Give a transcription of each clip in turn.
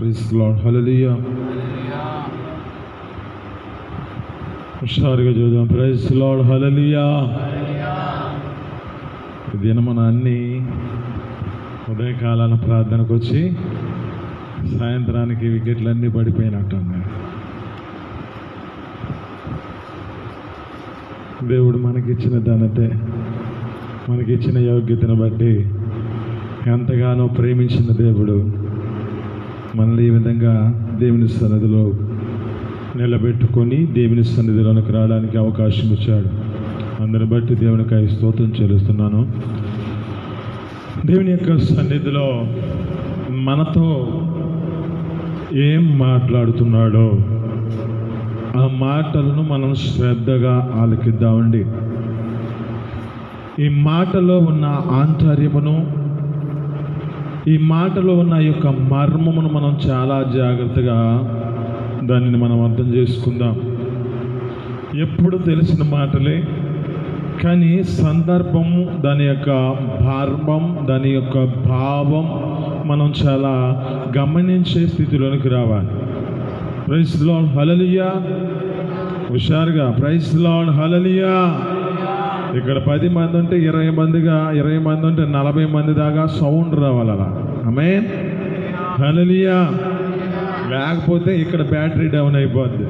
Praise the Lord. Hallelujah. హుషారుగా చూద్దాం. Praise the Lord. Hallelujah. దినమున అన్ని ఉదయకాలాన ప్రార్థనకు వచ్చి సాయంత్రానికి వికెట్లన్నీ పడిపోయినట్టున్నాయి. దేవుడు మనకిచ్చిన ఘనతే, మనకిచ్చిన యోగ్యతను బట్టి ఎంతగానో ప్రేమించిన దేవుడు మనల్ని ఈ విధంగా దేవుని సన్నిధిలో నిలబెట్టుకొని దేవుని సన్నిధిలోనికి రావడానికి అవకాశం ఇచ్చాడు. అందరిని బట్టి దేవునికి స్తోత్రం చెల్లిస్తున్నాను. దేవుని యొక్క సన్నిధిలో మనతో ఏం మాట్లాడుతున్నాడో ఆ మాటలను మనం శ్రద్ధగా ఆలకిద్దామండి. ఈ మాటలో ఉన్న ఆంతర్యమును, ఈ మాటలో ఉన్న యొక్క మర్మమును మనం చాలా జాగ్రత్తగా దానిని మనం అర్థం చేసుకుందాం. ఎప్పుడు తెలిసిన మాటలే, కానీ సందర్భము, దాని యొక్క భార్మం, దాని యొక్క భావం మనం చాలా గమనించే స్థితిలోనికి రావాలి. Praise the Lord. హల్లెలూయా. హుషారుగా ప్రైజ్ ది లార్డ్. హల్లెలూయా. ఇక్కడ 10 మంది ఉంటే 20 మందిగా, 20 మంది ఉంటే 40 మంది దాకా సౌండ్ రావాలి. అలా ఆమేన్. హల్లెలూయా. లేకపోతే ఇక్కడ బ్యాటరీ డౌన్ అయిపోద్ది.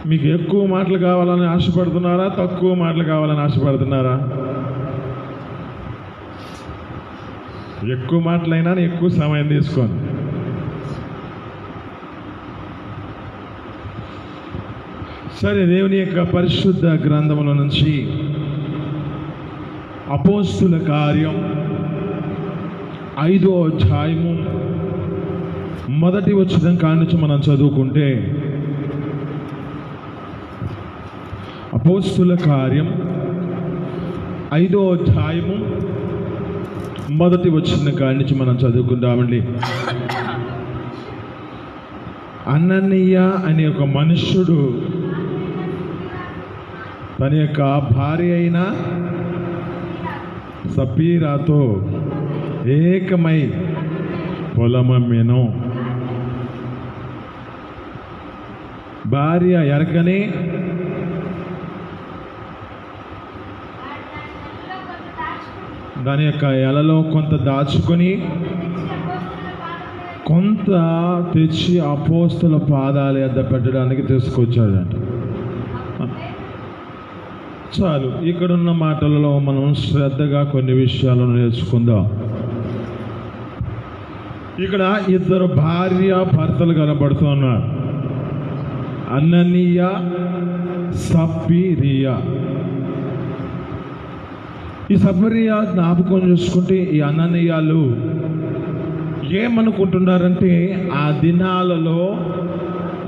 మీకు ఎక్కువ మాటలు కావాలని ఆశపడుతున్నారా, తక్కువ మాటలు కావాలని ఆశపడుతున్నారా? ఎక్కువ మాటలైనా ఎక్కువ సమయం తీసుకోండి. సరే, దేవుని యొక్క పరిశుద్ధ గ్రంథముల నుంచి అపోస్తుల కార్యం 5వ అధ్యాయము మొదటి వచనం కానించి మనం చదువుకుంటే, అపోస్తుల కార్యం 5వ అధ్యాయము మొదటి వచనం కానించి మనం చదువుకుందామండి. అననీయ అనే ఒక మనుష్యుడు తన యొక్క భార్య అయిన సపీరాతో ఏకమై పొలమమ్మెను. భార్య ఎరకని దాని యొక్క ఎలలో కొంత దాచుకొని కొంత తెచ్చి అపోస్తుల పాదాల యొద్ద పెట్టడానికి తీసుకొచ్చాడంట. చాలు, ఇక్కడున్న మాటలలో మనం శ్రద్ధగా కొన్ని విషయాలను నేర్చుకుందాం. ఇక్కడ 2 భార్య భర్తలు కనబడుతున్నారు. అననీయ, సప్పీరియా. ఈ సప్పీరియా జ్ఞాపకం చూసుకుంటే ఈ అననీయాలు ఏమనుకుంటున్నారంటే, ఆ దినాలలో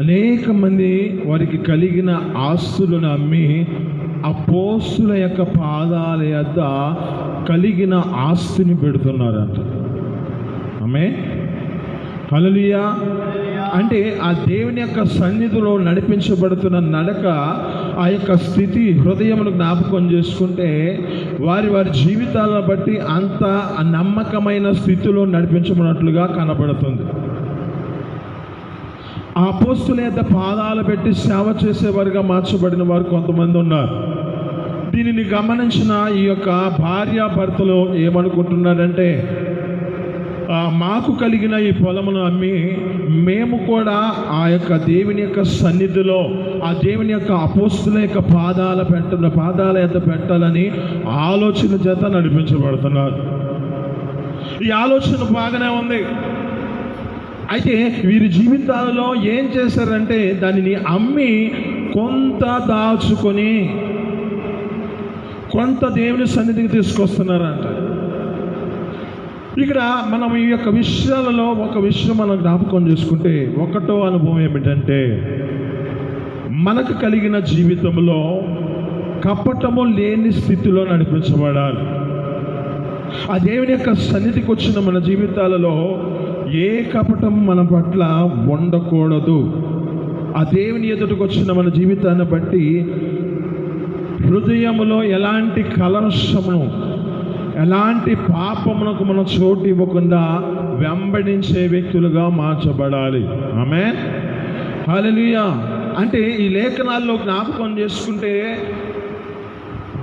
అనేక మంది వారికి కలిగిన ఆస్తులను అమ్మి అపోస్తుల యొక్క పాదాల యొద్ద కలిగిన ఆస్తిని పెడుతున్నారంట. ఆమేన్. హల్లెలూయా. అంటే ఆ దేవుని యొక్క సన్నిధిలో నడిపించబడుతున్న నడక, ఆ యొక్క స్థితి హృదయమును జ్ఞాపకం చేసుకుంటే వారి జీవితాలను బట్టి అంత నమ్మకమైన స్థితిలో నడిపించబడినట్లుగా కనబడుతుంది. ఆ అపోస్తుల యొక్క పాదాలు పెట్టి సేవ చేసేవారుగా మార్చబడిన వారు కొంతమంది ఉన్నారు. దీనిని గమనించిన ఈ యొక్క భార్యాభర్తలు ఏమనుకుంటున్నారంటే, మాకు కలిగిన ఈ పొలమును అమ్మి మేము కూడా ఆ యొక్క దేవుని యొక్క సన్నిధిలో, ఆ దేవుని యొక్క అపోస్తుల యొక్క పాదాల యొద్ద పెట్టాలని ఆలోచన చేత నడిపించబడుతున్నారు. ఈ ఆలోచన బాగానే ఉంది. అయితే వీరి జీవితాలలో ఏం చేశారంటే, దానిని అమ్మి కొంత దాచుకొని కొంత దేవుని సన్నిధికి తీసుకొస్తున్నారంట. ఇక్కడ మనం ఈ యొక్క విషయాలలో ఒక విషయం మనం జ్ఞాపకం చేసుకుంటే, ఒకటో అనుభవం ఏమిటంటే, మనకు కలిగిన జీవితంలో కపటము లేని స్థితిలో నడిపించబడాలి. ఆ దేవుని యొక్క సన్నిధికి వచ్చిన మన జీవితాలలో ఏ కపటం మన పట్ల ఉండకూడదు. ఆ దేవుని ఎదుటికి వచ్చిన మన జీవితాన్ని బట్టి హృదయములో ఎలాంటి కలర్షము, ఎలాంటి పాపమునకు మనం చోటు ఇవ్వకుండా వెంబడించే వ్యక్తులుగా మార్చబడాలి. ఆమేన్, హల్లెలూయా. అంటే ఈ లేఖనాల్లో జ్ఞాపకం చేసుకుంటే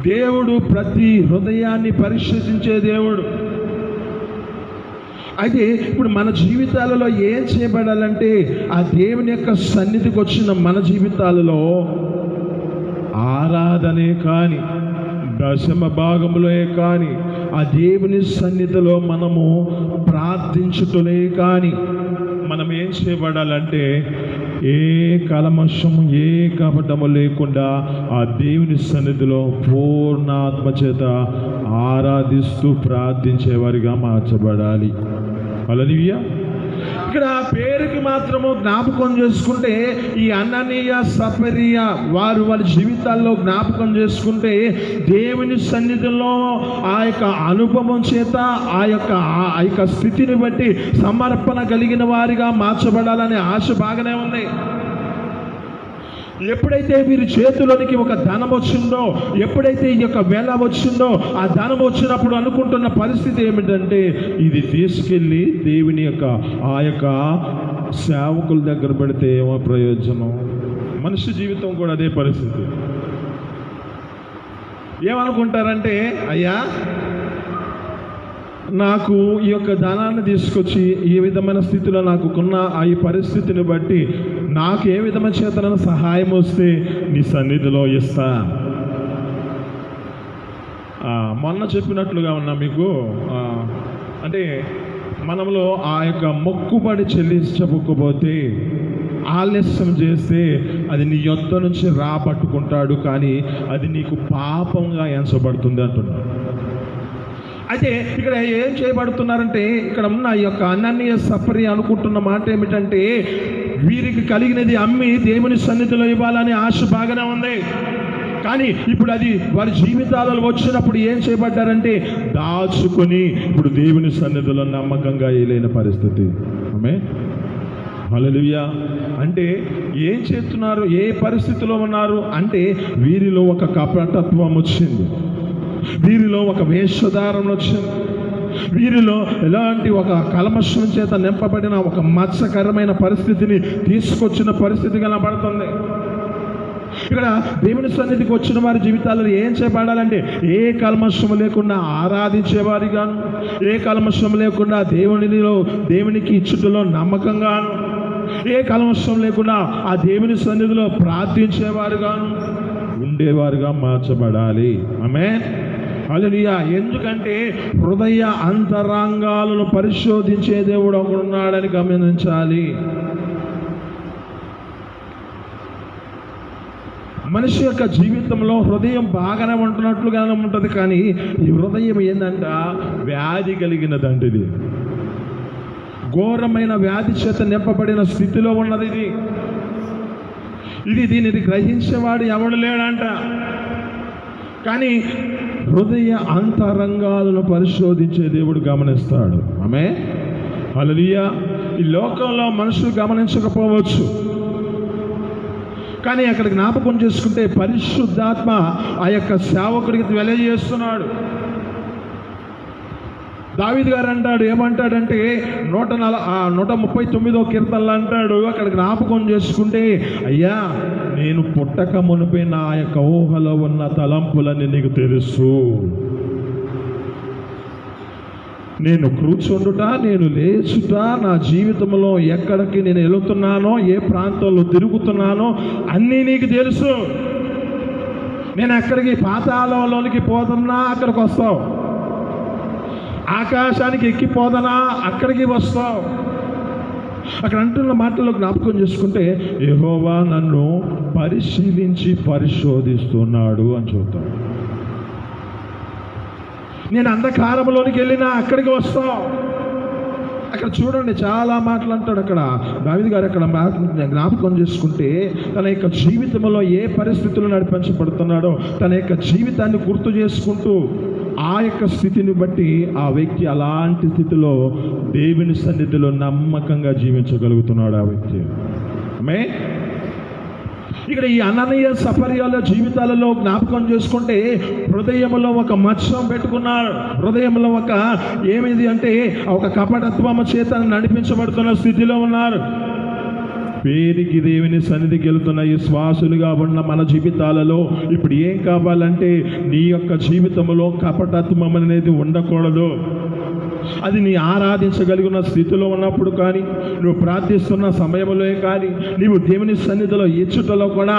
దేవుడు ప్రతి హృదయాన్ని పరిశోధించే దేవుడు. అయితే ఇప్పుడు మన జీవితాలలో ఏం చేయబడాలంటే ఆ దేవుని యొక్క సన్నిధికి వచ్చిన మన జీవితాలలో ఆరాధనే కానీ, దశమ భాగములే కానీ, ఆ దేవుని సన్నిధిలో మనము ప్రార్థించుటలే కానీ మనం ఏం చేయబడాలంటే ఏ కల్మషము ఏ కపటము లేకుండా ఆ దేవుని సన్నిధిలో పూర్ణాత్మ చేత ఆరాధిస్తూ ప్రార్థించేవారిగా మార్చబడాలి. హల్లెలూయా. ఇక్కడ పేరుకి మాత్రము జ్ఞాపకం చేసుకుంటే ఈ అననీయ సఫరియా వారి జీవితాల్లో జ్ఞాపకం చేసుకుంటే దేవుని సన్నిధిలో ఆ యొక్క అనుభవం చేత ఆ యొక్క స్థితిని బట్టి సమర్పణ కలిగిన వారిగా మార్చబడాలనే ఆశ బాగానే ఉంది. ఎప్పుడైతే వీరి చేతిలోనికి ఒక ధనం వచ్చిందో, ఎప్పుడైతే ఈ యొక్క వేళ వచ్చిందో, ఆ ధనం వచ్చినప్పుడు అనుకుంటున్న పరిస్థితి ఏమిటంటే ఇది తీసుకెళ్ళి దేవుని యొక్క ఆ యొక్క సేవకుల దగ్గర పెడితే ఏమో ప్రయోజనం. మనిషి జీవితం కూడా అదే పరిస్థితి. ఏమనుకుంటారంటే అయ్యా నాకు ఈ యొక్క ధనాన్ని తీసుకొచ్చి ఈ విధమైన స్థితిలో నాకున్న ఈ పరిస్థితిని బట్టి నాకు ఏ విధమైన చేతన సహాయం వస్తే నీ సన్నిధిలో ఇస్తా. మొన్న చెప్పినట్లుగా ఉన్నా మీకు అంటే మనలో ఆ యొక్క మొక్కుబడి చెల్లించకపోతే ఆలస్యం చేస్తే అది నీ యొద్ద నుంచి రాబట్టుకుంటాడు, కానీ అది నీకు పాపంగా ఎంచబడుతుంది అంటున్నాడు. అయితే ఇక్కడ ఏం చేయబడుతున్నారంటే ఇక్కడ ఉన్న ఈ యొక్క అననీయ సఫరియా అనుకుంటున్న మాట ఏమిటంటే వీరికి కలిగినది అమ్మి దేవుని సన్నిధిలో ఇవ్వాలని ఆశ బాగానే ఉంది. కానీ ఇప్పుడు అది వారి జీవితాలలో వచ్చినప్పుడు ఏం చేయబడ్డారంటే దాచుకొని ఇప్పుడు దేవుని సన్నిధిలో నమ్మకంగా వేయలేని పరిస్థితి. ఆమేన్, హల్లెలూయా. అంటే ఏం చేస్తున్నారు, ఏ పరిస్థితిలో ఉన్నారు అంటే వీరిలో ఒక కపటత్వం వచ్చింది, వీరిలో ఒక వేషధారణ వచ్చింది, వీరిలో ఎలాంటి ఒక కల్మషం చేత నింపబడిన ఒక మత్స్యకరమైన పరిస్థితిని తీసుకొచ్చిన పరిస్థితి కనబడుతుంది. ఇక్కడ దేవుని సన్నిధికి వచ్చిన వారి జీవితాలలో ఏం చేయబడాలంటే ఏ కల్మషం లేకుండా ఆరాధించేవారిగాను, ఏ కల్మషం లేకుండా దేవునికి ఇచ్చుటలో నమ్మకంగాను, ఏ కల్మషం లేకుండా ఆ దేవుని సన్నిధిలో ప్రార్థించేవారుగాను ఉండేవారుగా మార్చబడాలి. ఆమేన్, హల్లెలూయా. ఎందుకంటే హృదయ అంతరంగాలను పరిశోధించే దేవుడు ఒకడున్నాడని గమనించాలి. మనిషి యొక్క జీవితంలో హృదయం బాగానే ఉంటున్నట్లుగానే ఉంటుంది, కానీ ఈ హృదయం ఏంటంట వ్యాధి కలిగినదంటే ఇది ఘోరమైన వ్యాధి చేత నింపబడిన స్థితిలో ఉన్నది. దీనిని గ్రహించేవాడు ఎవడు లేడంట. కానీ హృదయ అంతరంగాలను పరిశోధించే దేవుడు గమనిస్తాడు. ఆమేన్, హల్లెలూయా. ఈ లోకంలో మనుషులు గమనించకపోవచ్చు, కానీ అక్కడ జ్ఞాపకం చేసుకుంటే పరిశుద్ధాత్మ ఆ యొక్క సేవకుడికి తెలియజేస్తున్నాడు. దావీదు గారు అంటాడు, ఏమంటాడంటే 139వ కీర్తనలు అంటాడు, అక్కడ జ్ఞాపకం చేసుకుంటే అయ్యా నేను పుట్టక మునిపే నా యొక్క ఊహలో ఉన్న తలంపులని నీకు తెలుసు, నేను కూర్చుండుట నేను లేచుట నా జీవితంలో ఎక్కడికి నేను వెళుతున్నానో ఏ ప్రాంతంలో తిరుగుతున్నానో అన్నీ నీకు తెలుసు. నేను ఎక్కడికి పాతాళంలోనికి పోతున్నా అక్కడికి వస్తావు, ఆకాశానికి ఎక్కిపోదనా అక్కడికి వస్తావు. అక్కడ అంటున్న మాటల్లో జ్ఞాపకం చేసుకుంటే యెహోవా నన్ను పరిశీలించి పరిశోధిస్తున్నాడు అని చూద్దాం. నేను అంధకారంలోనికి వెళ్ళినా అక్కడికి వస్తావు. అక్కడ చూడండి చాలా మాటలు అంటాడు అక్కడ దావీదు గారు. అక్కడ జ్ఞాపకం చేసుకుంటే తన యొక్క జీవితంలో ఏ పరిస్థితులు నడిపించబడుతున్నాడో తన యొక్క జీవితాన్ని గుర్తు చేసుకుంటూ ఆ యొక్క స్థితిని బట్టి ఆ వ్యక్తి అలాంటి స్థితిలో దేవుని సన్నిధిలో నమ్మకంగా జీవించగలుగుతున్నాడు ఆ వ్యక్తి. ఆమేన్. ఇక్కడ ఈ అననీయ సపర్యాల జీవితాలలో జ్ఞాపకం చేసుకుంటే హృదయంలో ఒక మత్స్యం పెట్టుకున్నారు. హృదయంలో ఒక ఏమిది అంటే ఒక కపటత్వము చేత నడిపించబడుతున్న స్థితిలో ఉన్నారు. పేరుకి దేవుని సన్నిధికి వెళ్తున్న ఈ శ్వాసులుగా ఉన్న మన జీవితాలలో ఇప్పుడు ఏం కావాలంటే నీ యొక్క జీవితంలో కపటత్వం అనేది ఉండకూడదు. అది నీ ఆరాధించగలిగిన స్థితిలో ఉన్నప్పుడు కానీ, నువ్వు ప్రార్థిస్తున్న సమయంలో కానీ, నీవు దేవుని సన్నిధిలో ఇచ్చుటలో కూడా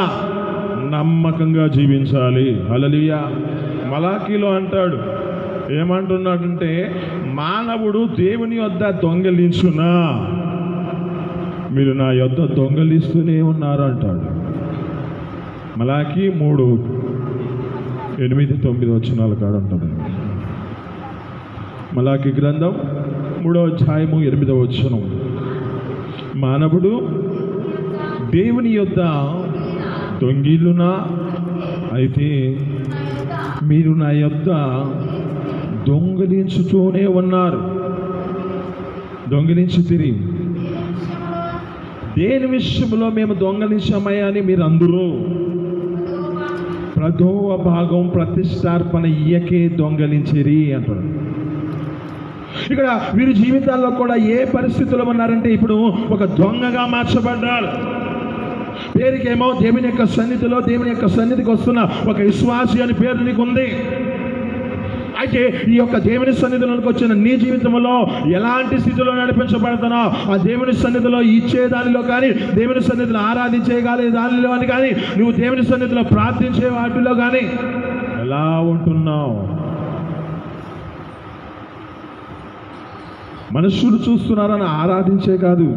నమ్మకంగా జీవించాలి. హల్లెలూయా. మలాకీలో అంటాడు, ఏమంటున్నాడంటే మానవుడు దేవుని వద్ద దొంగలించునా, మీరు నా యొద్ద దొంగలిస్తూనే ఉన్నారు అంటాడు. మలాకీ 3:8-9 వచనాల కాడ ఉంటుంది. మలాకీ గ్రంథం 3వ అధ్యాయము 8వ వచనం. మానవుడు దేవుని యొద్ద దొంగిలునా, అయితే మీరు నా యొద్ద దొంగిలించుతూనే ఉన్నారు. దొంగిలించి తిరిగి దేని విషయంలో మేము దొంగలించామయ్యా అని మీరు అందరూ ప్రథమ భాగం ప్రతిష్టార్పణ ఇయ్యకే దొంగలించిరి అంటారు. ఇక్కడ వీరి జీవితాల్లో కూడా ఏ పరిస్థితుల్లో ఉన్నారంటే ఇప్పుడు ఒక దొంగగా మార్చబడ్డారు. పేరుకేమో దేవుని యొక్క సన్నిధిలో, దేవుని యొక్క సన్నిధికి వస్తున్న ఒక విశ్వాసి అని పేరు నీకు ఉంది. అయితే ఈ యొక్క దేవుని సన్నిధిలోకి వచ్చిన నీ జీవితంలో ఎలాంటి స్థితిలో నడిపించబడుతున్నావు, ఆ దేవుని సన్నిధిలో ఇచ్చే దానిలో కానీ, దేవుని సన్నిధిలో ఆరాధించే దానిలో అని కానీ, నువ్వు దేవుని సన్నిధిలో ప్రార్థించే వాటిలో కానీ ఎలా ఉంటున్నావు? మనుషులు చూస్తున్నారని ఆరాధించే కాదు.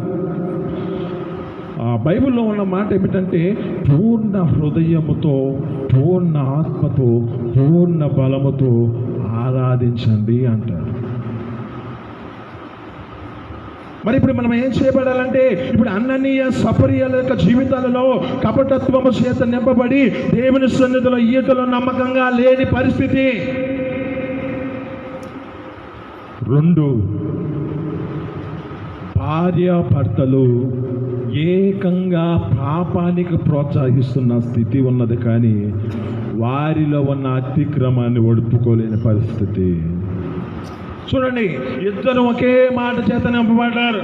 ఆ బైబిల్లో ఉన్న మాట ఏమిటంటే పూర్ణ హృదయముతో, పూర్ణ ఆత్మతో, పూర్ణ బలముతో ఆరాధించండి అంటారు. మరి ఇప్పుడు మనం ఏం చేయబడాలంటే, ఇప్పుడు అననీయ సపర్యాల యొక్క జీవితాలలో కపటత్వము చేత నింపబడి దేవుని సన్నిధిలో ఈటలో నమ్మకంగా లేని పరిస్థితి. 2, భార్యాభర్తలు ఏకంగా పాపానికి ప్రోత్సహిస్తున్న స్థితి ఉన్నది, కానీ వారిలో ఉన్న అతిక్రమాన్ని ఒడుపుకోలేని పరిస్థితి. చూడండి, ఇద్దరు ఒకే మాట చేత నింపబడ్డారు.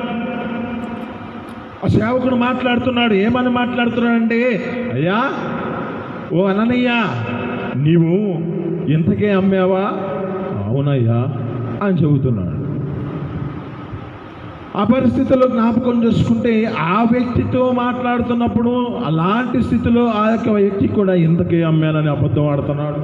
ఆ సేవకుడు మాట్లాడుతున్నాడు. ఏమని మాట్లాడుతున్నాడంటే, అయ్యా ఓ అననయ్య, నీవు ఇంతకే అమ్మావా? అవునయ్యా అని చెబుతున్నాడు. ఆ పరిస్థితిలో జ్ఞాపకం చేసుకుంటే ఆ వ్యక్తితో మాట్లాడుతున్నప్పుడు అలాంటి స్థితిలో ఆ యొక్క వ్యక్తి కూడా ఇంతకే అమ్మానని అబద్ధం ఆడుతున్నాడు.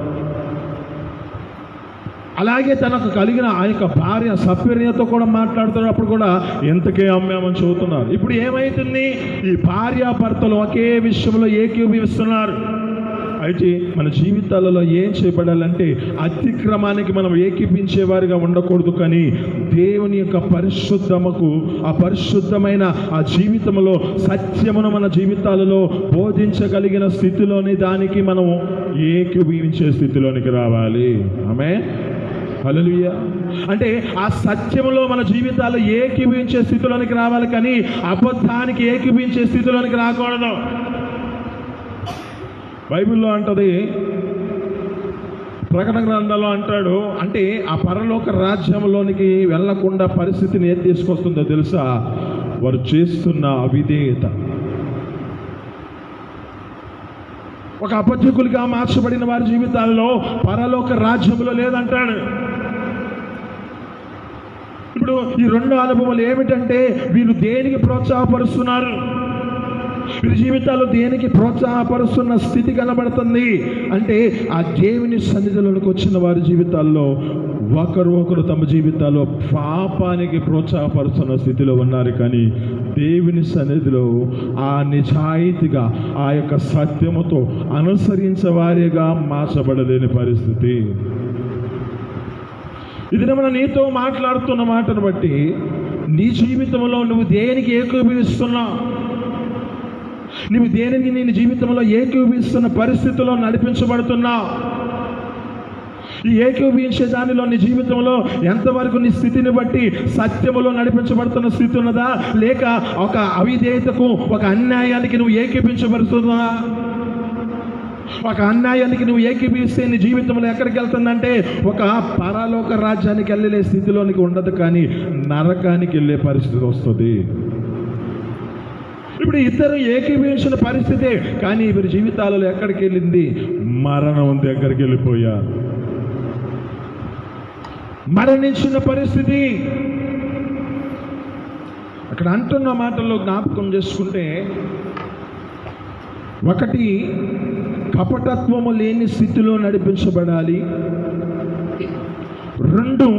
అలాగే తనకు కలిగిన ఆ యొక్క భార్య సప్యర్యతో కూడా మాట్లాడుతున్నప్పుడు కూడా ఎంతకే అమ్మామని చెబుతున్నారు. ఇప్పుడు ఏమైతుంది? ఈ భార్యాభర్తలు ఒకే విషయంలో ఏకీభవిస్తున్నారు. అయితే మన జీవితాలలో ఏం చేయబడాలంటే అతిక్రమానికి మనం ఏకీపించేవారిగా ఉండకూడదు, కానీ దేవుని యొక్క పరిశుద్ధముకు, ఆ పరిశుద్ధమైన ఆ జీవితంలో సత్యమును మన జీవితాలలో బోధించగలిగిన స్థితిలోని దానికి మనం ఏకీభవించే స్థితిలోనికి రావాలి. ఆమేన్, హల్లెలూయా. అంటే ఆ సత్యములో మన జీవితాలు ఏకీభవించే స్థితిలోనికి రావాలి, కానీ అబద్ధానికి ఏకీభవించే స్థితిలోనికి రాకూడదు. బైబిల్లో అంటది, ప్రకటన గ్రంథంలో అంటాడు, అంటే ఆ పరలోక రాజ్యంలోనికి వెళ్లకుండా పరిస్థితిని ఏం తీసుకొస్తుందో తెలుసా? వారు చేస్తున్న అవిధేయత. ఒక అబద్ధికులుగా మార్చబడిన వారి జీవితాల్లో పరలోక రాజ్యంలో లేదంటాడు. ఇప్పుడు ఈ 2 అనుభవాలు ఏమిటంటే, వీరు దేనికి ప్రోత్సాహపరుస్తున్నారు, వీరి జీవితాల్లో దేనికి ప్రోత్సాహపరుస్తున్న స్థితి కనబడుతుంది అంటే, ఆ దేవుని సన్నిధిలోకి వచ్చిన వారి జీవితాల్లో ఒకరు తమ జీవితాల్లో పాపానికి ప్రోత్సాహపరుస్తున్న స్థితిలో ఉన్నారు, కానీ దేవుని సన్నిధిలో ఆ నిజాయితీగా ఆ యొక్క సత్యముతో అనుసరించేవారిగా మార్చబడలేని పరిస్థితి. ఇది మన నీతో మాట్లాడుతున్న మాటను బట్టి నీ జీవితంలో నువ్వు దేనికి ఏకీభవిస్తున్నావు, నువ్వు దేనిని నీ జీవితంలో ఏకీభవిస్తున్న పరిస్థితుల్లో నడిపించబడుతున్నావు. ఈ ఏకీభవించే దానిలో నీ జీవితంలో ఎంతవరకు నీ స్థితిని బట్టి సత్యములో నడిపించబడుతున్న స్థితి ఉన్నదా, లేక ఒక అవిధేయతకు, ఒక అన్యాయానికి నువ్వు ఏకీపించబడుతున్నా? ఒక అన్యాయానికి నువ్వు ఏకీభవిస్తే నీ జీవితంలో ఎక్కడికి వెళ్తుందంటే ఒక పరలోక రాజ్యానికి వెళ్ళే స్థితిలోనికి ఉండదు, కానీ నరకానికి వెళ్ళే పరిస్థితి వస్తుంది. ఇప్పుడు ఇద్దరు ఏకీభవించిన పరిస్థితే, కానీ వీరి జీవితాలలో ఎక్కడికి వెళ్ళింది? మరణం దగ్గరికి వెళ్ళిపోయారు, మరణించిన పరిస్థితి. అక్కడ అంటున్న మాటల్లో జ్ఞాపకం చేసుకుంటే, ఒకటి కపటత్వము లేని స్థితిలో నడిపించబడాలి. 2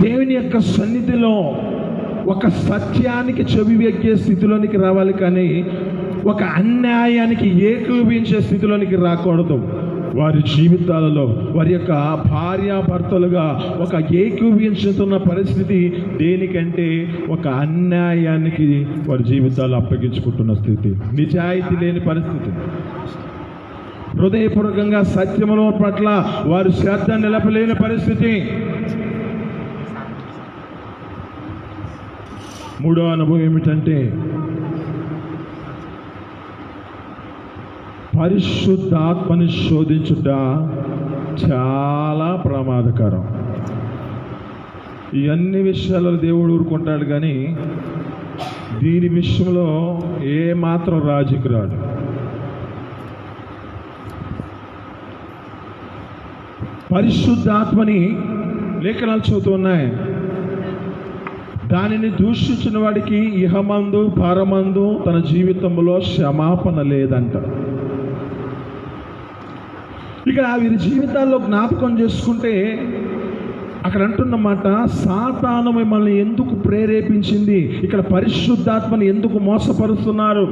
దేవుని యొక్క సన్నిధిలో ఒక సత్యానికి చెవి ఎక్కే స్థితిలోనికి రావాలి, కానీ ఒక అన్యాయానికి ఏకీభవించే స్థితిలోనికి రాకూడదు. వారి జీవితాలలో వారి యొక్క భార్యాభర్తలుగా ఒక ఏకీభవించుతున్న పరిస్థితి దేనికంటే ఒక అన్యాయానికి వారి జీవితాలు అప్పగించుకుంటున్న స్థితి, నిజాయితీ లేని పరిస్థితి. హృదయపూర్వకంగా సత్యముల పట్ల వారు శ్రద్ధ నిలపలేని పరిస్థితి. 3వ అనుభవం ఏమిటంటే, పరిశుద్ధాత్మని శోధించుట చాలా ప్రమాదకరం. ఈ అన్ని విషయాలలో దేవుడు ఊరుకుంటాడు, కానీ దీని విషయంలో ఏమాత్రం రాజీకి రాడు. పరిశుద్ధాత్మని లేఖనాలు చదువుతున్నాయి, దానిని దూషించిన వాడికి ఇహమందు పరమందు తన జీవితంలో క్షమాపణ లేదంట. ఇక వీరి జీవితాల్లో జ్ఞాపకం చేసుకుంటే అక్కడ అంటున్నమాట, సాతాను మిమ్మల్ని ఎందుకు ప్రేరేపించింది, ఇక్కడ పరిశుద్ధాత్మని ఎందుకు మోసపరుస్తున్నారు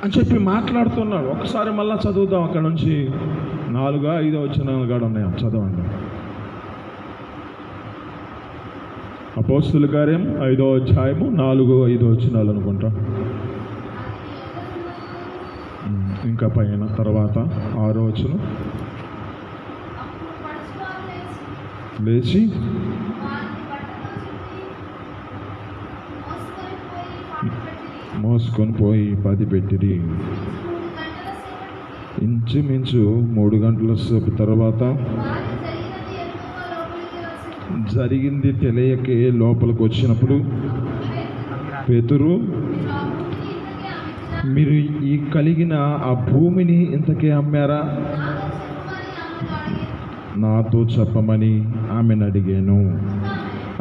అని చెప్పి మాట్లాడుతున్నాడు. ఒకసారి మళ్ళా చదువుదాం, అక్కడ నుంచి 4, 5 వచనాలు కూడా ఉన్నాయి, చదవండి. అపోస్తుల కార్యం 5వ అధ్యాయము 4, 5 వచనాలు అనుకుంటా. ఇంకా పైన తర్వాత 6వ వచనం, లేచి మోసుకొని పోయి 10 పెట్టిరి. ఇంచుమించు 3 గంటల సేపు తర్వాత జరిగింది తెలియకే లోపలికి వచ్చినప్పుడు పేతురు, మీరు ఈ కలిగిన ఆ భూమిని ఇంతకే అమ్మారా? నాతో చెప్పమని ఆమెను అడిగాను.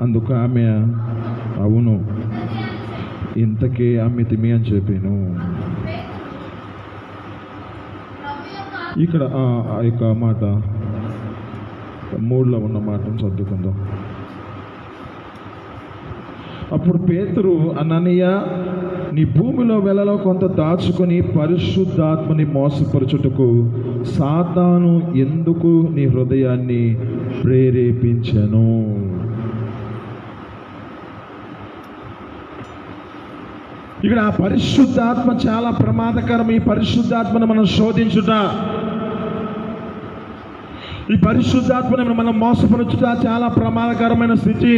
అందుకు ఆమె, అవును, ఇంతకే అమ్మితిమి అని చెప్పాను. ఇక్కడ ఆ యొక్క మాట 3లో ఉన్న మాటను చదువుకుందాం. అప్పుడు పేతురు, అననీయ, నీ భూమిలో వెలలో కొంత దాచుకొని పరిశుద్ధాత్మని మోసపరచుటకు సాతాను ఎందుకు నీ హృదయాన్ని ప్రేరేపించెను? ఇక్కడ ఆ పరిశుద్ధాత్మ చాలా ప్రమాదకరం. ఈ పరిశుద్ధాత్మను మనం శోధించుట, ఈ పరిశుద్ధాత్మను మనం మోసపరచుట చాలా ప్రమాదకరమైన స్థితి.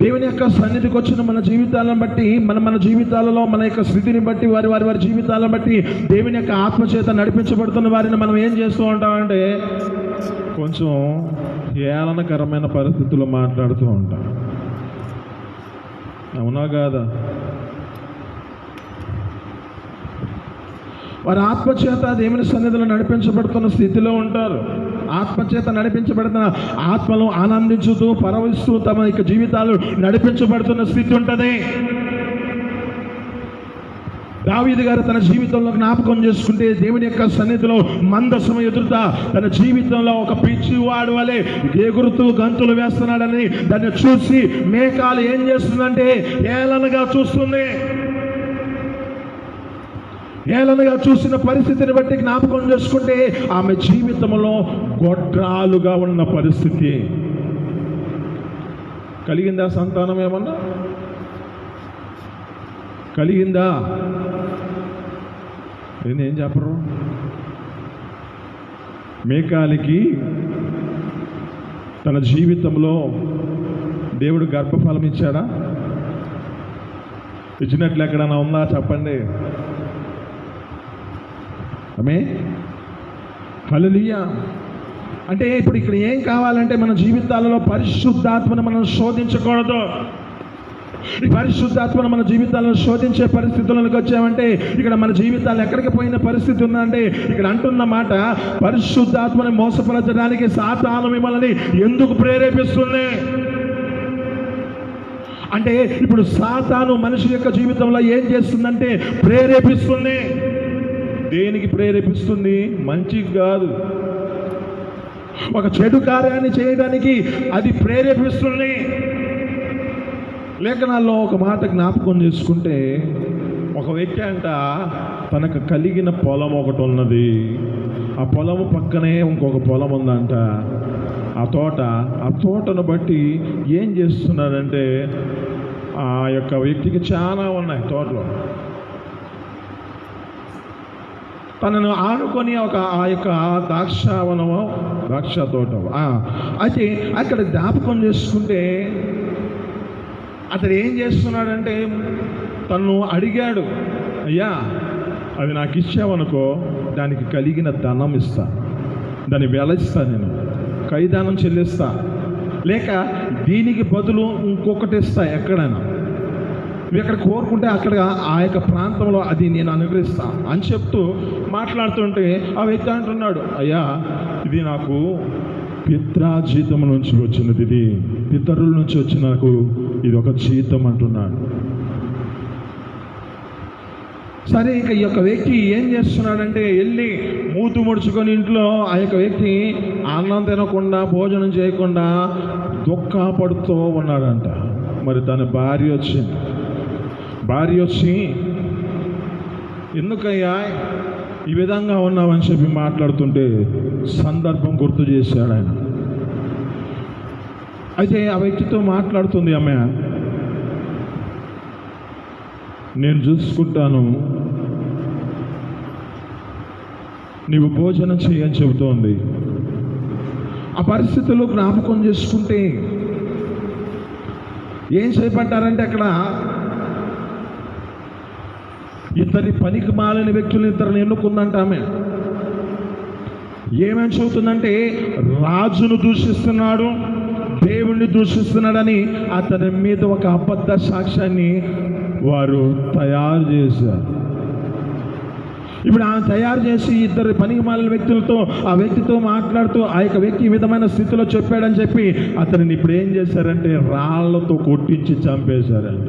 దేవుని యొక్క సన్నిధికి వచ్చిన మన జీవితాలను బట్టి, మన జీవితాలలో మన యొక్క స్థితిని బట్టి, వారి జీవితాలను బట్టి దేవుని యొక్క ఆత్మచేత నడిపించబడుతున్న వారిని మనం ఏం చేస్తూ ఉంటామంటే కొంచెం ఏళనకరమైన పరిస్థితుల్లో మాట్లాడుతూ ఉంటాం. అవునా కాదా? వారి ఆత్మచేత దేవుని సన్నిధిలో నడిపించబడుతున్న స్థితిలో ఉంటారు. ఆత్మచేత నడిపించబడుతున్న, ఆత్మలో ఆనందించుతూ పరవశిస్తూ తమ యొక్క జీవితాలు నడిపించబడుతున్న స్థితి ఉంటుంది. దావీదు గారు తన జీవితంలో జ్ఞాపకం చేసుకుంటే, దేవుని యొక్క సన్నిధిలో మందసము ఎదురుత తన జీవితంలో ఒక పిచ్చివాడు వలె ఎగురుతూ గంతులు వేస్తున్నాడని దాన్ని చూసి మేకాలు ఏం చేస్తుందంటే ఏలనగా చూస్తుంది. ఏలనగా చూసిన పరిస్థితిని బట్టి జ్ఞాపకం చేసుకుంటే ఆమె జీవితంలో గొడ్రాలుగా ఉన్న పరిస్థితి కలిగిందా? సంతానం ఏమన్నా కలిగిందా? ఏం చెప్పరు? మేకాలికి తన జీవితంలో దేవుడు గర్భఫలం ఇచ్చాడా? ఇచ్చినట్లు ఎక్కడైనా ఉందా చెప్పండి. ఆమె హల్లెలూయా. అంటే ఇప్పుడు ఇక్కడ ఏం కావాలంటే మన జీవితాలలో పరిశుద్ధాత్మను మనం శోధించకూడదు. ఈ పరిశుద్ధాత్మను మన జీవితాలను శోధించే పరిస్థితులకు వచ్చామంటే ఇక్కడ మన జీవితాలు ఎక్కడికి పోయిన పరిస్థితి ఉందంటే ఇక్కడ అంటున్న మాట, పరిశుద్ధాత్మని మోసపరచడానికి సాతాను మిమ్మల్ని ఎందుకు ప్రేరేపిస్తుంది అంటే, ఇప్పుడు సాతాను మనిషి యొక్క జీవితంలో ఏం చేస్తుందంటే ప్రేరేపిస్తుంది. దేనికి ప్రేరేపిస్తుంది? మంచికి కాదు, ఒక చెడు కార్యాన్ని చేయడానికి అది ప్రేరేపిస్తుంది. లేఖనాల్లో ఒక మాట జ్ఞాపకం చేసుకుంటే, ఒక వ్యక్తి అంట తనకు కలిగిన పొలం ఒకటి ఉన్నది, ఆ పొలము పక్కనే ఇంకొక పొలం ఉందంట. ఆ తోటను బట్టి ఏం చేస్తున్నాడంటే, ఆ యొక్క వ్యక్తికి చాలా ఉన్నాయి తోటలో, తనను ఆనుకొని ఆ యొక్క ద్రాక్ష తోట. అయితే అక్కడ జ్ఞాపకం చేసుకుంటే అతడు ఏం చేస్తున్నాడంటే, తను అడిగాడు, అయ్యా అది నాకు ఇచ్చావనుకో దానికి కలిగిన ధనం ఇస్తా, దాన్ని వెలయిస్తా, నేను ఖైదానం చెల్లిస్తా, లేక దీనికి బదులు ఇంకొకటి ఇస్తా, ఎక్కడైనా నువ్వు ఎక్కడ కోరుకుంటే అక్కడ ఆ యొక్క ప్రాంతంలో అది నేను అనుగ్రహిస్తా అని చెప్తూ మాట్లాడుతుంటే ఆ వ్యక్తి అంటున్నాడు, అయ్యా ఇది నాకు పిత్రాజీతం నుంచి వచ్చినది, ఇది పితరుల నుంచి వచ్చిన నాకు ఇది ఒక జీతం అంటున్నాడు. సరే, ఇక ఈ యొక్క వ్యక్తి ఏం చేస్తున్నాడంటే వెళ్ళి మూతు ముడుచుకొని ఇంట్లో ఆ యొక్క వ్యక్తి అన్నం తినకుండా భోజనం చేయకుండా దుఃఖపడుతూ ఉన్నాడంట. మరి తన భార్య వచ్చి ఎందుకయ్యా ఈ విధంగా ఉన్నామని చెప్పి మాట్లాడుతుంటే సందర్భం గుర్తు చేశాడు ఆయన. అయితే ఆ వ్యక్తితో మాట్లాడుతుంది ఆమె, నేను చూసుకుంటాను, నీవు భోజనం చేయని చెబుతోంది. ఆ పరిస్థితుల్లో జ్ఞాపకం చేసుకుంటే ఏం చేపట్టారంటే అక్కడ ఇద్దరి పనికి మాలిన వ్యక్తులు ఇద్దరిని ఎన్నుకుందంట ఆమె. ఏమని చెబుతుందంటే, రాజును దూషిస్తున్నాడు, దేవుణ్ణి దూషిస్తున్నాడని అతని మీద ఒక అబద్ధ సాక్ష్యాన్ని వారు తయారు చేశారు. ఇప్పుడు ఆమె తయారు చేసి ఇద్దరు పనికి మాలిన వ్యక్తులతో ఆ వ్యక్తితో మాట్లాడుతూ ఆ యొక్క వ్యక్తి ఈ విధమైన స్థితిలో చెప్పాడని చెప్పి అతనిని ఇప్పుడు ఏం చేశారంటే రాళ్లతో కొట్టించి చంపేశారంట.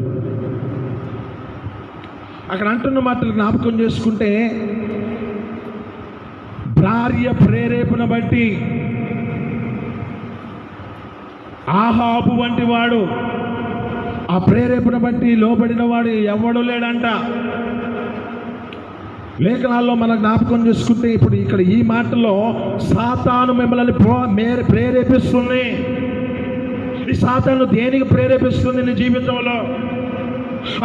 అక్కడ అంటున్న మాటలు జ్ఞాపకం చేసుకుంటే, భార్య ప్రేరేపణ బట్టి ఆహాబు వంటి వాడు, ఆ ప్రేరేపణ బట్టి లోబడిన వాడు ఎవడు లేడంట. లేఖనాల్లో మనం జ్ఞాపకం చేసుకుంటే ఇప్పుడు ఇక్కడ ఈ మాటలో సాతాను మిమ్మల్ని ప్రేరేపిస్తుంది. ఈ సాతాను దేనికి ప్రేరేపిస్తుంది నీ జీవితంలో?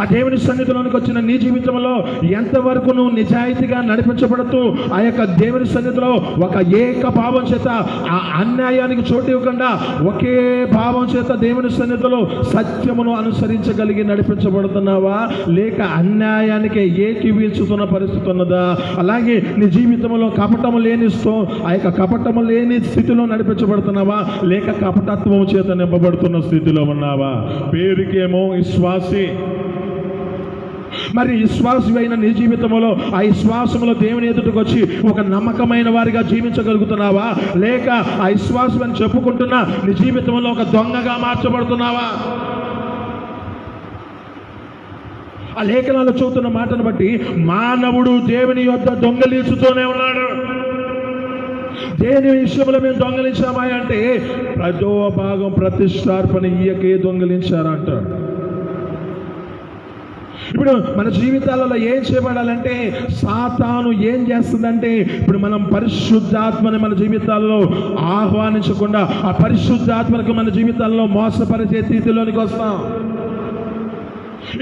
ఆ దేవుని సన్నిధిలోనికి వచ్చిన నీ జీవితంలో ఎంతవరకు నువ్వు నిజాయితీగా నడిపించబడుతూ ఆ యొక్క దేవుని సన్నిధిలో ఒక ఏక భావం చేత ఆ అన్యాయానికి చోటు ఇవ్వకుండా ఒకే భావం చేత దేవుని సన్నిధిలో సత్యమును అనుసరించగలిగి నడిపించబడుతున్నావా, లేక అన్యాయానికి ఏకీవించుతున్న పరిస్థితి ఉన్నదా? అలాగే నీ జీవితంలో కపటము లేనిస్తూ ఆ యొక్క కపటము లేని స్థితిలో నడిపించబడుతున్నావా, లేక కపటత్వము చేత నింపబడుతున్న స్థితిలో ఉన్నావా? పేరుకేమో విశ్వాసి, మరి విశ్వాసమైన నీ జీవితంలో ఆ విశ్వాసంలో దేవుని ఎదుటకు వచ్చి ఒక నమ్మకమైన వారిగా జీవించగలుగుతున్నావా, లేక ఆ విశ్వాసం అని చెప్పుకుంటున్నా నీ జీవితంలో ఒక దొంగగా మార్చబడుతున్నావా? ఆ లేఖనాలు చదువుతున్న మాటను బట్టి మానవుడు దేవుని యొద్ద దొంగలించుతూనే ఉన్నాడు. దేని విషయంలో మేము దొంగలించామా అంటే ప్రజో భాగం ప్రతిష్టార్పణ ఇయ్యకే దొంగలించారంటాడు. ఇప్పుడు మన జీవితాలలో ఏం చేయబడాలంటే, సాతాను ఏం చేస్తుందంటే ఇప్పుడు మనం పరిశుద్ధాత్మని మన జీవితాల్లో ఆహ్వానించకుండా ఆ పరిశుద్ధాత్మకు మన జీవితాల్లో మోసపరిచే స్థితిలోనికి వస్తాం.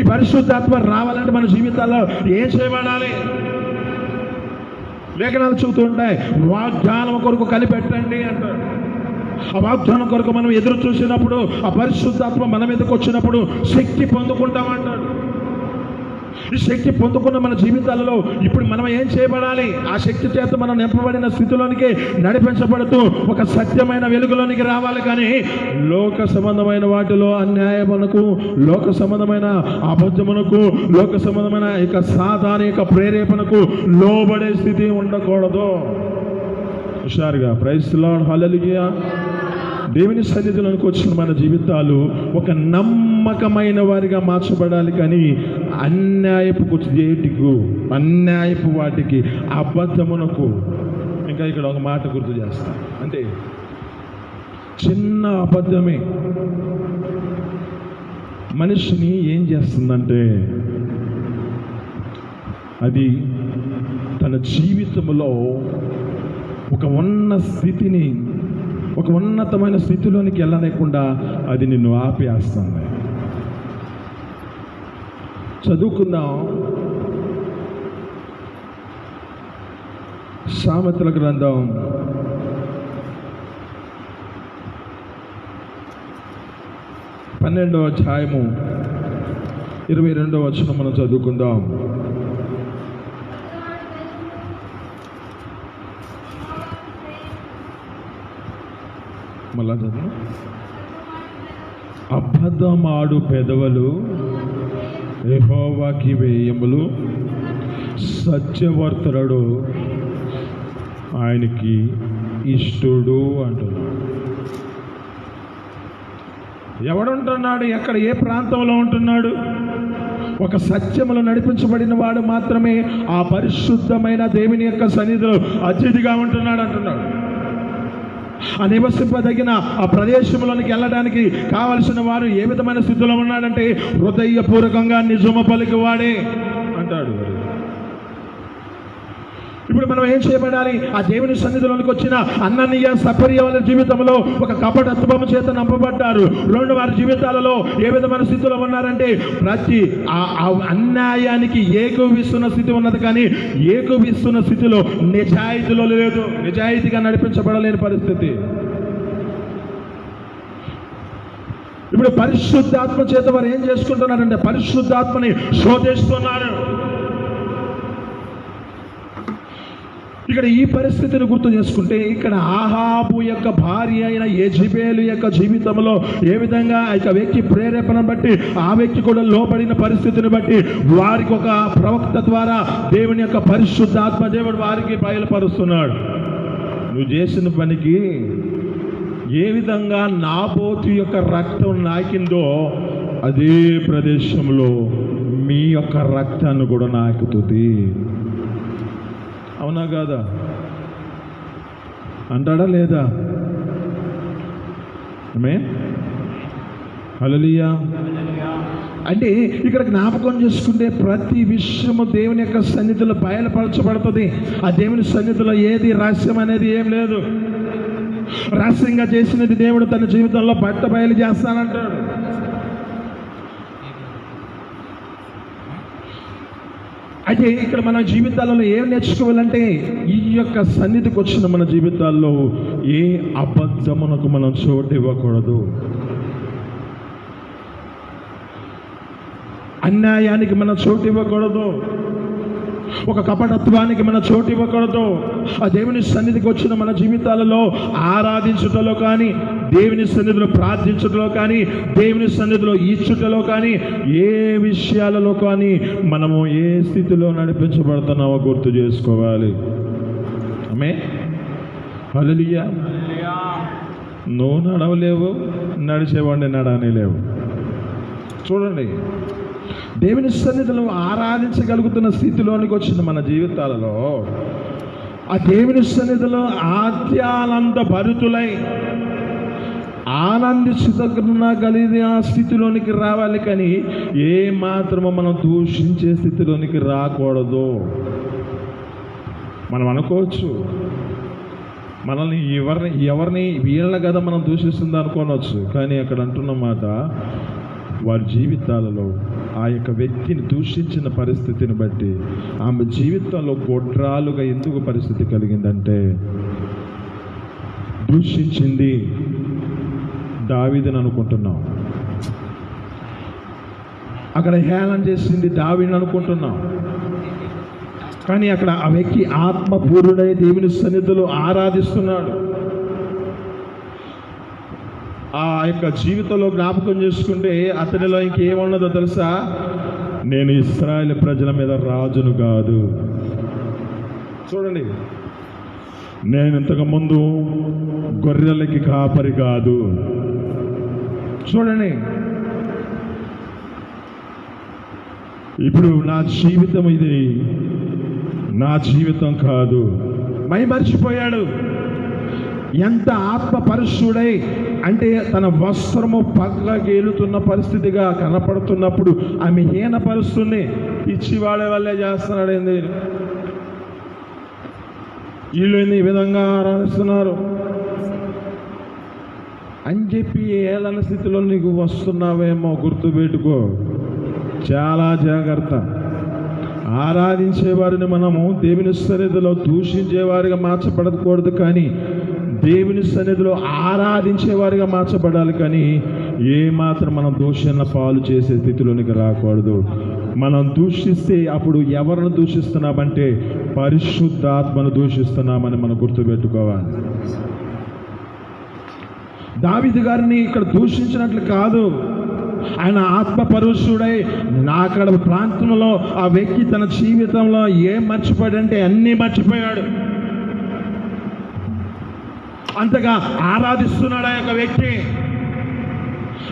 ఈ పరిశుద్ధాత్మ రావాలంటే మన జీవితాల్లో ఏం చేయబడాలి? లేఖనాలు చెబుతుంటాయి, వాగ్దానం కొరకు కనిపెట్టండి అంటారు. ఆ వాగ్దానం కొరకు మనం ఎదురు చూసినప్పుడు ఆ పరిశుద్ధాత్మ మన మీదకి వచ్చినప్పుడు శక్తి పొందుకుంటామంటాడు. ఈ శక్తి పొందుకున్న మన జీవితాలలో ఇప్పుడు మనం ఏం చేయబడాలి? ఆ శక్తి చేత మనం నింపబడిన స్థితిలోనికి నడిపించబడుతూ ఒక సత్యమైన వెలుగులోనికి రావాలి. కానీ లోక సంబంధమైన వాటిలో అన్యాయమునకు, లోక సంబంధమైన అబద్ధమునకు, లోక సంబంధమైన ఇక సాధారణ ప్రేరేపణకు లోబడే స్థితి ఉండకూడదు. హుషారుగా ప్రైజ్ ది లార్డ్, హల్లెలూయా. దేవుని సన్నిధిలోనికి వచ్చిన మన జీవితాలు ఒక నమ్మకమైన వారిగా మార్చబడాలి. కానీ అన్యాయపు చేటికు, అన్యాయపు వాటికి, అబద్ధమునకు. ఇంకా ఇక్కడ ఒక మాట గుర్తు చేస్తా, అంటే చిన్న అబద్ధమే మనిషిని ఏం చేస్తుందంటే అది తన జీవితంలో ఒక ఉన్నతమైన స్థితిలోనికి వెళ్ళలేకుండా అది నిన్ను ఆపేస్తుంది. చదువుకుందాం. సామెతల గ్రంథం 12వ అధ్యాయము 22వ వచనం మనం చదువుకుందాం. మళ్ళా చదువు. అబద్ధమాడు పెదవులు యెహోవాకి వ్యయములు, సత్యవర్తనుడు ఆయనకి ఇష్టుడు అంటున్నాడు. ఎవడుంటున్నాడు? ఎక్కడ, ఏ ప్రాంతంలో ఉంటున్నాడు? ఒక సత్యములు నడిపించబడిన వాడు మాత్రమే ఆ పరిశుద్ధమైన దేవుని యొక్క సన్నిధిలో అతిథిగా ఉంటున్నాడు అంటున్నాడు. ఆ నివసింపదగిన ఆ ప్రదేశంలోనికి వెళ్ళడానికి కావలసిన వారు ఏ విధమైన స్థితిలో ఉన్నాడంటే హృదయపూర్వకంగా నిజము పలికివాడే అంటాడు. ఇప్పుడు మనం ఏం చేయబడాలి? ఆ దేవుని సన్నిధిలోనికి వచ్చిన అన్ననీయ సపర్య వాళ్ళ జీవితంలో ఒక కపటత్వము చేత నంపబడ్డారు. రెండు వారి జీవితాలలో ఏ విధమైన స్థితిలో ఉన్నారంటే ప్రతి అన్యాయానికి ఏకీవిస్తున్న స్థితి ఉన్నది, కానీ ఏకీవిస్తున్న స్థితిలో నిజాయితీలో లేదు, నిజాయితీగా నడిపించబడలేని పరిస్థితి. ఇప్పుడు పరిశుద్ధాత్మ చేత వారు ఏం చేసుకుంటున్నారంటే పరిశుద్ధాత్మని శోధిస్తున్నారు. ఇక్కడ ఈ పరిస్థితిని గుర్తు చేసుకుంటే, ఇక్కడ ఆహాబు యొక్క భార్య అయిన యెజెబెలు యొక్క జీవితంలో ఏ విధంగా ఆ యొక్క వ్యక్తి ప్రేరేపణ బట్టి, ఆ వ్యక్తి కూడా లోబడిన పరిస్థితిని బట్టి వారికి ఒక ప్రవక్త ద్వారా దేవుని యొక్క పరిశుద్ధాత్మ దేవుడు వారికి బయలుపరుస్తున్నాడు. నువ్వు చేసిన పనికి ఏ విధంగా నాబోతు యొక్క రక్తం నాకిందో అదే ప్రదేశంలో మీ యొక్క రక్తాన్ని కూడా నాకుతుంది. అవునా కాదా? అంటాడా లేదా? ఆమేన్, హల్లెలూయా. అంటే ఇక్కడ జ్ఞాపకం చేసుకుంటే ప్రతి విషయము దేవుని యొక్క సన్నిధిలో బయలుపరచబడుతుంది. ఆ దేవుని సన్నిధిలో ఏది రహస్యం అనేది ఏం లేదు. రహస్యంగా చేసినది దేవుడు తన జీవితంలో బయలు చేస్తానంటాడు. అయితే ఇక్కడ మన జీవితాలలో ఏం నేర్చుకోవాలంటే ఈ యొక్క సన్నిధికి వచ్చిన మన జీవితాల్లో ఏ అబద్ధమునకు మనం చోటు ఇవ్వకూడదు. అన్యాయానికి మనం చోటు ఇవ్వకూడదు. ఒక కపటత్వానికి మనం చోటు ఇవ్వకూడదు. ఆ దేవుని సన్నిధికి వచ్చిన మన జీవితాలలో ఆరాధించుటలో కానీ, దేవుని సన్నిధిలో ప్రార్థించుటలో కానీ, దేవుని సన్నిధిలో ఇచ్చుటలో కానీ, ఏ విషయాలలో కానీ మనము ఏ స్థితిలో నడిపించబడుతున్నామో గుర్తు చేసుకోవాలి. ఆమేన్, హల్లెలూయా. నువ్వు నడవలేవు, నడిచేవాడిని నడవలేవు. చూడండి, దేవుని సన్నిధిలో ఆరాధించగలుగుతున్న స్థితిలోనికి వచ్చిన మన జీవితాలలో ఆ దేవుని సన్నిధిలో ఆద్యానంద భరితులై ఆనందించగలిగిన ఆ స్థితిలోనికి రావాలి. కానీ ఏ మాత్రమో మనం దూషించే స్థితిలోనికి రాకూడదు. మనం అనుకోవచ్చు, మనల్ని ఎవరిని వీళ్ళ కదా మనం దూషిస్తుంది అనుకోనవచ్చు. కానీ అక్కడ అంటున్న మాట, వారి జీవితాలలో ఆ యొక్క వ్యక్తిని దూషించిన పరిస్థితిని బట్టి ఆమె జీవితంలో గొడ్రాలుగా ఎందుకు పరిస్థితి కలిగిందంటే, దూషించింది దావీదుని అనుకుంటున్నాం. అక్కడ హేళన చేసింది దావీదుని అనుకుంటున్నాం, కానీ అక్కడ ఆ వ్యక్తి ఆత్మపూర్ణుడై దేవుని సన్నిధిలో ఆరాధిస్తున్నాడు. ఆ యొక్క జీవితంలో జ్ఞాపకం చేసుకుంటే అతనిలో ఇంకేమున్నదో తెలుసా? నేను ఇశ్రాయేలు ప్రజల మీద రాజును కాదు. చూడండి, నేను ఇంతకు ముందు గొర్రెలకి కాపరి కాదు. చూడండి, ఇప్పుడు నా జీవితం ఇది నా జీవితం కాదు. మరిచిపోయాడు. ఎంత ఆత్మపరుషుడై అంటే తన వస్త్రము పక్కకి ఏలుతున్న పరిస్థితిగా కనపడుతున్నప్పుడు ఆమె హీనపరుస్తుంది. పిచ్చివాడే వల్లే చేస్తున్నాడు, ఏంది వీళ్ళు ఈ విధంగా ఆరాధిస్తున్నారు అని చెప్పి ఏలన స్థితిలో నీకు వస్తున్నావేమో గుర్తుపెట్టుకో. చాలా జాగ్రత్త. ఆరాధించేవారిని మనము దేవుని సన్నిధిలో దూషించేవారిగా మార్చబడకూడదు, కానీ దేవుని సన్నిధిలో ఆరాధించేవారిగా మార్చబడాలి. కానీ ఏమాత్రం మనం దూషణ పాలు చేసే స్థితిలోనికి రాకూడదు. మనం దూషిస్తే అప్పుడు ఎవరిని దూషిస్తున్నామంటే పరిశుద్ధాత్మను దూషిస్తున్నామని మనం గుర్తుపెట్టుకోవాలి. దావీదు గారిని ఇక్కడ దూషించినట్లు కాదు, ఆయన ఆత్మపరుషుడై అక్కడ ప్రాంతంలో ఆ వ్యక్తి తన జీవితంలో ఏం మర్చిపోయాడంటే అన్నీ మర్చిపోయాడు. అంతగా ఆరాధిస్తున్నాడు ఆ యొక్క వ్యక్తి,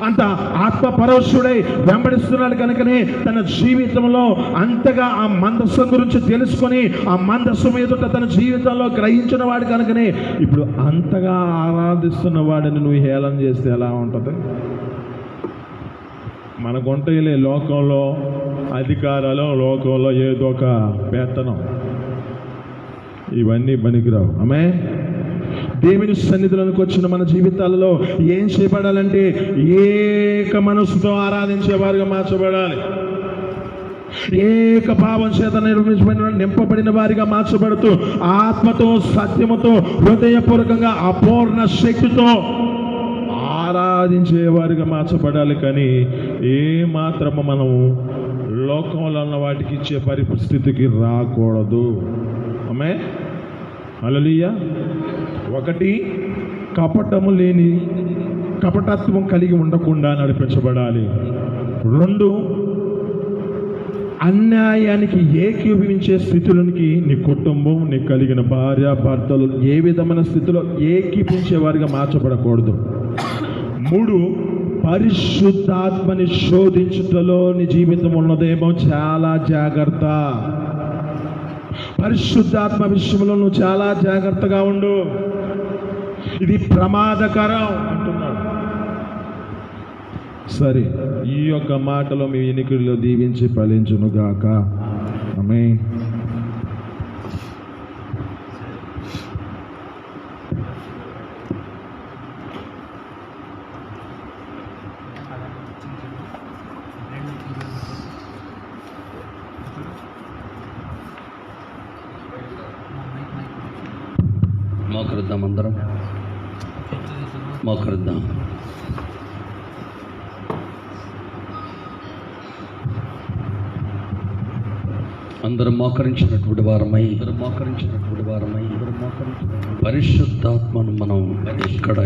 అంత ఆత్మపరుషుడై వెంబడిస్తున్నాడు. కనుకనే తన జీవితంలో అంతగా ఆ మందస్సం గురించి తెలుసుకొని ఆ మందస్సం ఎదుట తన జీవితంలో గ్రహించిన వాడు కనుకనే ఇప్పుడు అంతగా ఆరాధిస్తున్న వాడిని నువ్వు హేళన చేస్తే ఎలా ఉంటుంది? మనకుంటేలే లోకంలో అధికారాలు, లోకంలో ఏదో ఒక వేతనం, ఇవన్నీ పనికిరావు. ఆమె దేవుని సన్నిధిలోకి వచ్చిన మన జీవితాలలో ఏం చేయబడాలంటే ఏక మనసుతో ఆరాధించేవారుగా మార్చబడాలి. ఏక భావం చేత నింపబడిన వారిగా మార్చబడుతూ ఆత్మతో సత్యముతో హృదయపూర్వకంగా అపూర్ణ శక్తితో ఆరాధించేవారిగా మార్చబడాలి. కానీ ఏ మాత్రము మనము లోకంలో ఉన్న వాటికి ఇచ్చే పరిస్థితికి రాకూడదు. ఆమె హల్లెలూయా. ఒకటి, కపటత్వం కలిగి ఉండకుండా నడిపించబడాలి. 2, అన్యాయానికి ఏకీభవించే స్థితులకి నీ కుటుంబం, నీ కలిగిన భార్య భర్తలు ఏ విధమైన స్థితిలో ఏకీపించే వారిగా మార్చబడకూడదు. 3, పరిశుద్ధాత్మని శోధించుటలో నీ జీవితం ఉన్నదేమో చాలా జాగ్రత్త. పరిశుద్ధాత్మ విషయంలో నువ్వు చాలా జాగ్రత్తగా ఉండు, ఇది ప్రమాదకరం అంటున్నాడు. సరే, ఈ యొక్క మాటలో మీ వినికిడిలో దీవించి ఫలించునుగాక. ఆమేన్. మోకరిద్దాం, అందరం మోకరిద్దాం. అందరం మోకరించినటువంటి వారమై పరిశుద్ధాత్మను మనం ఎక్కడ